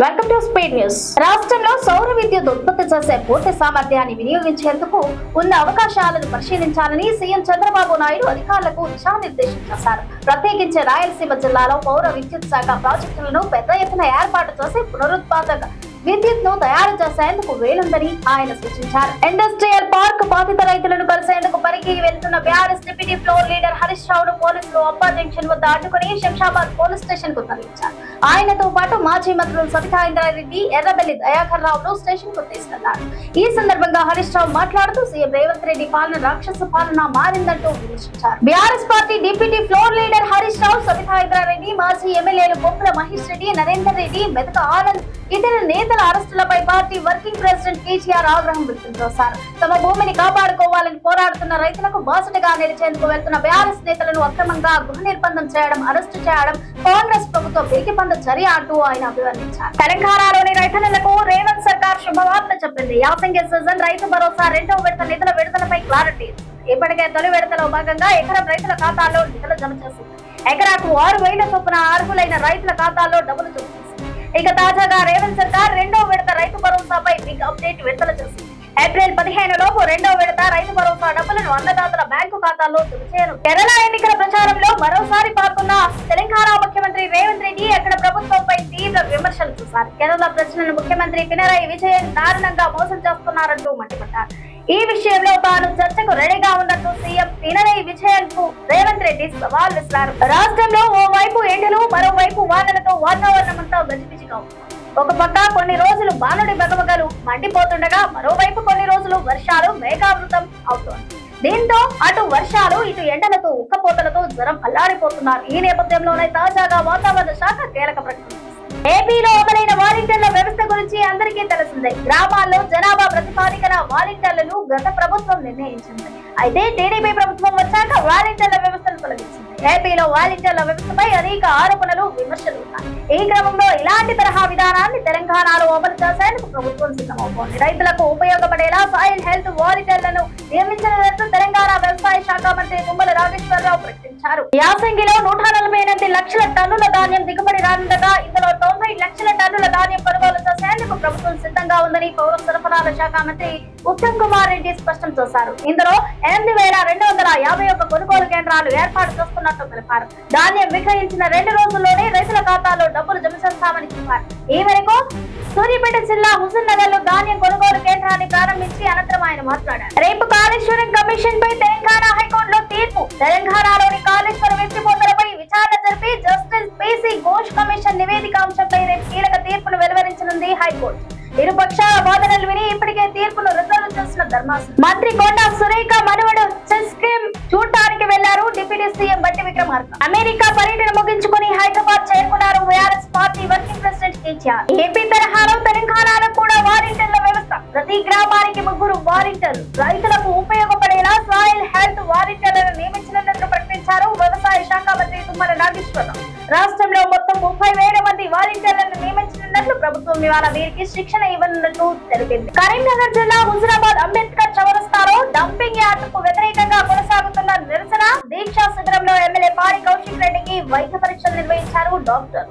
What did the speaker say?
Welcome to speed news. రాష్ట్రంలో సౌర విద్యుత్ ఉత్పత్తి చేసే పూర్తి సామర్థ్యాన్ని వినియోగించేందుకు ఉన్న అవకాశాలను పరిశీలించాలని సీఎం చంద్రబాబు నాయుడు అధికారులకు దిశానిర్దేశం చేశారు. ప్రత్యేకించి రాయలసీమ జిల్లాలో పౌర విద్యుత్ శాఖ ప్రాజెక్టులను పెద్ద ఎత్తున ఏర్పాటు చేసి పునరుత్పాదక విద్యుత్ ను తయారు చేసేందుకు వేలుందని ఆయన సూచించారు. ఇండస్ట్రియల్ పార్క్ బాధిత రైతులను కలిసేందుకు పనికి వెళ్తున్న BRS deputy floor leader Harish రావును పోలీసులు అప్పా జంక్షన్ వద్ద అడ్డుకుని శంషాబాద్ పోలీస్ స్టేషన్ కు తరలించారు. ఆయనతో పాటు మాజీ మంత్రులు సబితా ఇంద్రారెడ్డి, ఎర్రబెల్లి దయాకర్ రావును స్టేషన్ కు తీసుకెళ్లారు. ఈ సందర్భంగా హరీష్ రావు మాట్లాడుతూ సీఎం రేవంత్ రెడ్డి పాలన రాక్షస పాలన మారిందంటూ విమర్శించారు. BRS party deputy floor leader Harish Rao, Sabitha Indra Reddy, మాజీ ఎమ్మెల్యేలు బొప్పుల మహేష్ రెడ్డి, నరేందర్ రెడ్డి, మెదక ఆనంద్ ఇతర నేతల అరెస్టులపై పార్టీ వర్కింగ్ ప్రెసిడెంట్ కేసీఆర్ ఆగ్రహం వ్యక్తం చేశారు. తమ భూమిని కాపాడుకోవాలని పోరాడుతున్న రైతులకు బాసటగా నిలిచేందుకు వెళ్తున్న బీఆర్ఎస్ నేతలను అక్రమంగా గృహ నిర్బంధం చేయడం, అరెస్టు చేయడం కాంగ్రెస్ ప్రభుత్వ పిరికిపంద చర్య అంటూ ఆయన అభివర్ణించారు. తెలంగాణలోని రైతన్నలకు రేవంత్ సర్కార్ శుభవార్త చెప్పింది. యాసంగి సీజన్ రైతు భరోసా రెండవ విడత నిధుల విడుదలపై క్లారిటీ. ఇప్పటికే తొలి విడతలో భాగంగా ఎకరం రైతుల ఖాతాల్లో నిధులు జమ చేసింది. ఎకరాకు 6,000 చొప్పున అర్హులైన రైతుల ఖాతాల్లో డబ్బులు జమ చేసింది. ఇక తాజాగా రేవంత్ సర్కార్ రెండో విడత రైతు భరోసాపై బిగ్ అప్డేట్ విడుదల చేసింది. ఏప్రిల్ 15 లోపు రెండో విడత రైతు భరోసా డబ్బులను అన్నదాతల బ్యాంకు ఖాతాల్లో జమ చేయను. కేరళ ఎన్నికల ప్రచారంలో మరోసారి పాల్గొన్న తెలంగాణ ముఖ్యమంత్రి రేవంత్ రెడ్డి అక్కడ ప్రభుత్వంపై తీవ్ర విమర్శలు చేశారు. కేరళ ప్రజలను ముఖ్యమంత్రి పినరయి విజయన్ దారుణంగా మోసం చేస్తున్నారంటూ మండిపడ్డారు. ఈ విషయంలో తాను చర్చకు రెడీగా ఉన్నట్టు సీఎం పినరయి విజయన్ కు రేవంత్ రెడ్డి సవాల్ విసిరారు. రాష్ట్రంలో ఓవైపు ఎండలు, మరోవైపు వానలతో వాతావరణం అంతా గజిబిజిగా ఉంది. ఒక పక్క కొన్ని రోజులు బానుడి బగబగలు మండిపోతుండగా, మరోవైపు కొన్ని రోజులు వర్షాలు మేఘావృతం అవుతోంది. దీంతో అటు వర్షాలు, ఇటు ఎండలతో ఉక్కపోతలతో జ్వరం అల్లాడిపోతున్నారు. ఈ నేపథ్యంలోనే తాజాగా వాతావరణ శాఖ కీలక ప్రకటన. ఏపీలో అమలైన వాలంటీర్ల వ్యవస్థ గురించి అందరికీ తెలిసిందే. గ్రామాల్లో జనాభా ప్రతిపాదికన వాలంటీర్లను గత ప్రభుత్వం నిర్ణయించింది. అయితే టీడీపీ ప్రభుత్వం వచ్చాక వాలంటీర్ల వ్యవస్థను తొలగించింది. ఏపీలో వాలంటీర్ల వ్యవస్థపై అనేక ఆరోపణలు, విమర్శలు ఉన్నాయి. ఈ క్రమంలో ఇలాంటి తరహా విధానాన్ని తెలంగాణలో అమలు చేసేందుకు ప్రభుత్వం సిద్ధమవుతోంది. రైతులకు ఉపయోగపడేలా సాయిల్ హెల్త్ వాలంటీర్లను నియమించినట్టు తెలంగాణ వ్యవసాయ శాఖ మంత్రి తుమ్మల నాగేశ్వరరావు ప్రకటించారు. యాసంగిలో 148 లక్షల టన్నుల ధాన్యం దిగుబడి రానుండగా ఇందులో 90 లక్షల టన్నుల ధాన్యం కొనుగోలు చేసేందుకు ప్రభుత్వం సిద్ధంగా ఉందని పౌర సరఫరాల శాఖ మంత్రి ఉత్తమ్ కుమార్ రెడ్డి స్పష్టం చేశారు. ఇందులో 8,251 కొనుగోలు కేంద్రాలు ఏర్పాటు చేస్తున్నట్టు తెలిపారు. ధాన్యం విక్రయించిన 2 రోజుల్లోనే రైతుల ఖాతాలో డబ్బులు జమ చేస్తామని చెప్పారు. ఈ మేరకు సూర్యాపేట జిల్లా హుజూర్ నగర్ లో ధాన్యం కొనుగోలు కేంద్రాన్ని ప్రారంభించి అనంతరం ఆయన మాట్లాడారు. రేపు కాళేశ్వరం కమిషన్ పై తెలంగాణ హైకోర్టులో తీర్పు. తెలంగాణలోని కాళేశ్వరం ఎత్తిపోతలపై విచారణ జరిపి జస్టిస్ పిసి ఘోష్ కమిషన్ నివేదిక అంశంపై రేపు కీలక తీర్పును వెలువరించనుంది హైకోర్టు. ఇరుపక్షాల వాదనలు విని ఇప్పటికే తీర్పును రిజర్వ్ చేసిన ధర్మాసనం. మంత్రి కొండా సురేఖ మనవడు స్కీమ్ చూడటానికి వెళ్లారు డిప్యూటీ సీఎం బట్టి విక్రమార్క. అమెరికా పర్యటన ముగించుకుని హైదరాబాద్ చేరుకున్నారు BRS party working president KCR. AP తరహాలో తెలంగాణలో కూడా వాలంటీర్ల వ్యవస్థ. ప్రతి గ్రామానికి 3 వాలంటీర్లు. రైతులకు ఉపయోగపడేలా సాయిల్ హెల్త్ వాలంటీర్లను నియమించనున్నట్లు ప్రకటించారు వ్యవసాయ శాఖ మంత్రి తుమ్మల నాగేశ్వరరావు. రాష్ట్రంలో మొత్తం 30,000 మంది వాలంటీర్లను నియమించనున్నట్లు ప్రభుత్వం ఇవాళ వీరికి శిక్షణ ఇవ్వనున్నట్టు తెలిపింది. కరీంనగర్ జిల్లా హుజూరాబాద్ అంబేద్కర్ చౌరస్తాలో డంపింగ్ యార్డుకు వ్యతిరేకంగా కొనసాగుతున్న నిరసన దీక్షా శిబిరంలో ఎమ్మెల్యే పాడి కౌశిక్ రెడ్డికి వైద్య పరీక్షలు నిర్వహించారు డాక్టర్.